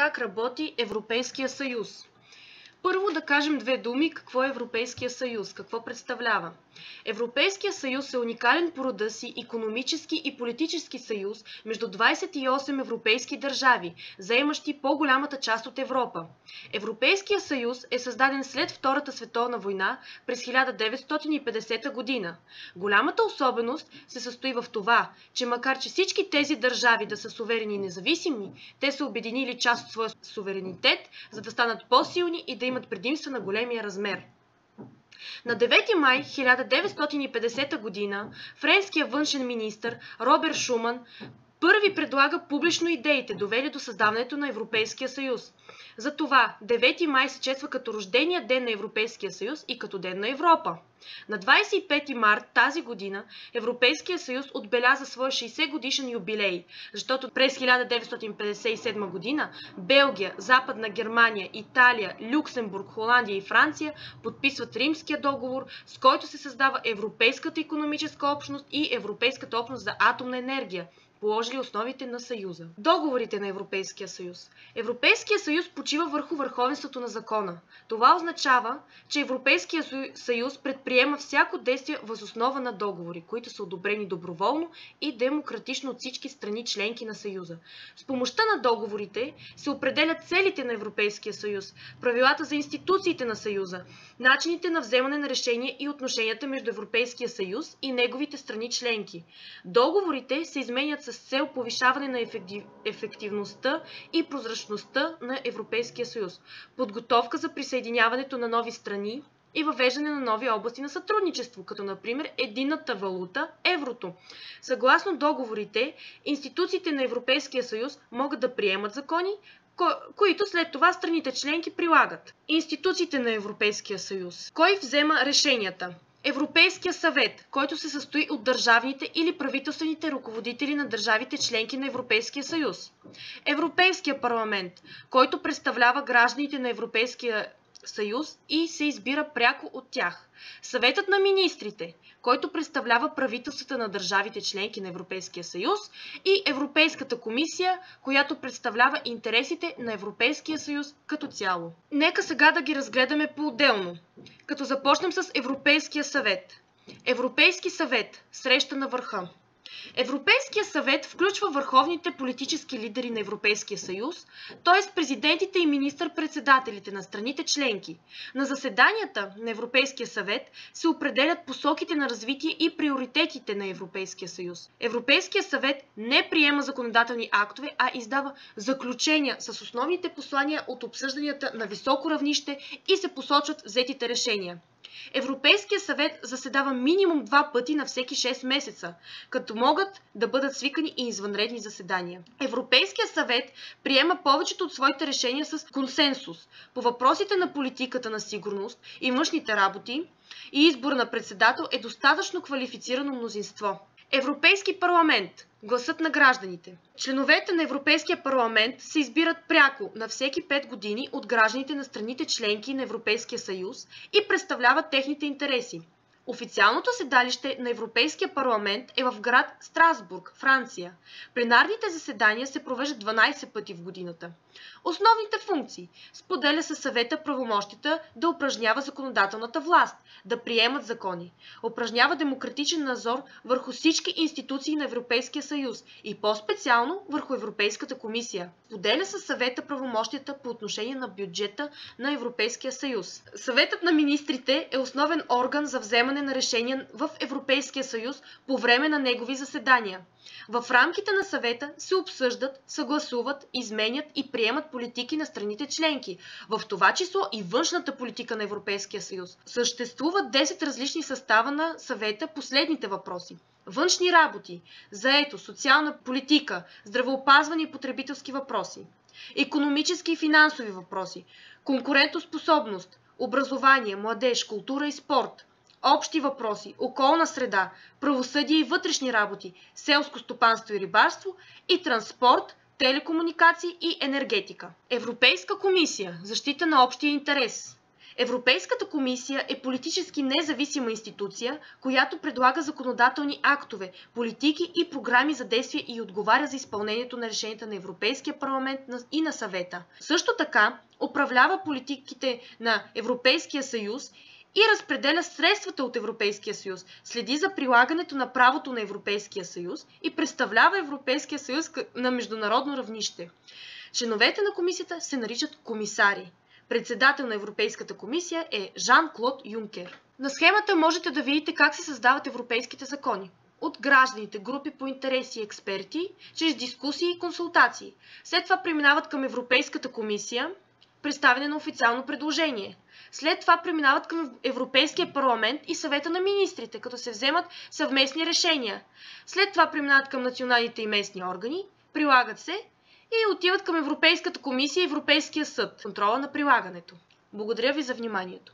как работи Европейския съюз. Първо да кажем две думи какво е Европейския съюз, какво представлява. Европейския съюз е уникален по рода си икономически и политически съюз между 28 европейски държави, заемащи по-голямата част от Европа. Европейския съюз е създаден след Втората световна война през 1950 година. Голямата особеност се състои в това, че макар че всички тези държави да са суверени и независими, те са обединили част от своя суверенитет, за да станат по-силни и да имат предимства на големия размер. На 9 май 1950 година френският външен министър Робер Шуман първи предлага публично идеите, довели до създаването на Европейския съюз. Затова 9 май се чества като рождения ден на Европейския съюз и като ден на Европа. На 25 март тази година Европейския съюз отбеляза своя 60 годишен юбилей, защото през 1957 година Белгия, Западна Германия, Италия, Люксембург, Холандия и Франция подписват Римския договор, с който се създава Европейската икономическа общност и Европейската общност за атомна енергия, положили основите на Съюза. Договорите на Европейския съюз. Европейския съюз почива върху върховенството на закона. Това означава, че Европейския съюз предприема всяко действие въз основа на договори, които са одобрени доброволно и демократично от всички страни членки на Съюза. С помощта на договорите се определят целите на Европейския съюз, правилата за институциите на Съюза, начините на вземане на решения и отношенията между Европейския съюз и неговите страни членки. Договорите се изменят с цел повишаване на ефективността и прозрачността на Европейския съюз, подготовка за присъединяването на нови страни и въвеждане на нови области на сътрудничество, като например единната валута – еврото. Съгласно договорите, институциите на Европейския съюз могат да приемат закони, които след това страните членки прилагат. Институциите на Европейския съюз. Кой взема решенията? Европейския съвет, който се състои от държавните или правителствените ръководители на държавите членки на Европейския съюз. Европейския парламент, който представлява гражданите на Европейския съюз и се избира пряко от тях. Съветът на министрите, който представлява правителствата на държавите членки на Европейския съюз, и Европейската комисия, която представлява интересите на Европейския съюз като цяло. Нека сега да ги разгледаме по-отделно, като започнем с Европейския съвет. Европейски съвет – среща на върха. Европейския съвет включва върховните политически лидери на Европейския съюз, т.е. президентите и министър-председателите на страните членки. На заседанията на Европейския съвет се определят посоките на развитие и приоритетите на Европейския съюз. Европейския съвет не приема законодателни актове, а издава заключения с основните послания от обсъжданията на високо равнище и се посочват взетите решения. Европейския съвет заседава минимум 2 пъти на всеки 6 месеца, като могат да бъдат свикани и извънредни заседания. Европейския съвет приема повечето от своите решения с консенсус по въпросите на политиката на сигурност и външните работи и избор на председател е достатъчно квалифицирано мнозинство. Европейски парламент – гласът на гражданите. Членовете на Европейския парламент се избират пряко на всеки 5 години от гражданите на страните членки на Европейския съюз и представляват техните интереси. Официалното седалище на Европейския парламент е в град Страсбург, Франция. Пленарните заседания се провеждат 12 пъти в годината. Основните функции – споделя със съвета правомощията да упражнява законодателната власт, да приемат закони, упражнява демократичен надзор върху всички институции на Европейския съюз и по-специално върху Европейската комисия. Споделя със съвета правомощията по отношение на бюджета на Европейския съюз. Съветът на министрите е основен орган за вземане на решения в Европейския съюз по време на негови заседания. В рамките на съвета се обсъждат, съгласуват, изменят и приемат политики на страните членки, в това число и външната политика на Европейския съюз. Съществуват 10 различни състава на съвета по следните въпроси: външни работи, заетост, социална политика, здравеопазване и потребителски въпроси, икономически и финансови въпроси, конкурентоспособност, образование, младеж, култура и спорт, общи въпроси, околна среда, правосъдие и вътрешни работи, селско стопанство и рибарство и транспорт, телекомуникации и енергетика. Европейска комисия – защита на общия интерес. Европейската комисия е политически независима институция, която предлага законодателни актове, политики и програми за действие и отговаря за изпълнението на решенията на Европейския парламент и на Съвета. Също така управлява политиките на Европейския съюз и разпределя средствата от Европейския съюз, следи за прилагането на правото на Европейския съюз и представлява Европейския съюз на международно равнище. Членовете на комисията се наричат комисари. Председател на Европейската комисия е Жан-Клод Юнкер. На схемата можете да видите как се създават европейските закони. От гражданите, групи по интереси и експерти, чрез дискусии и консултации. След това преминават към Европейската комисия, представяне на официално предложение. След това преминават към Европейския парламент и Съвета на министрите, като се вземат съвместни решения. След това преминават към националните и местни органи, прилагат се и отиват към Европейската комисия и Европейския съд, контрола на прилагането. Благодаря ви за вниманието.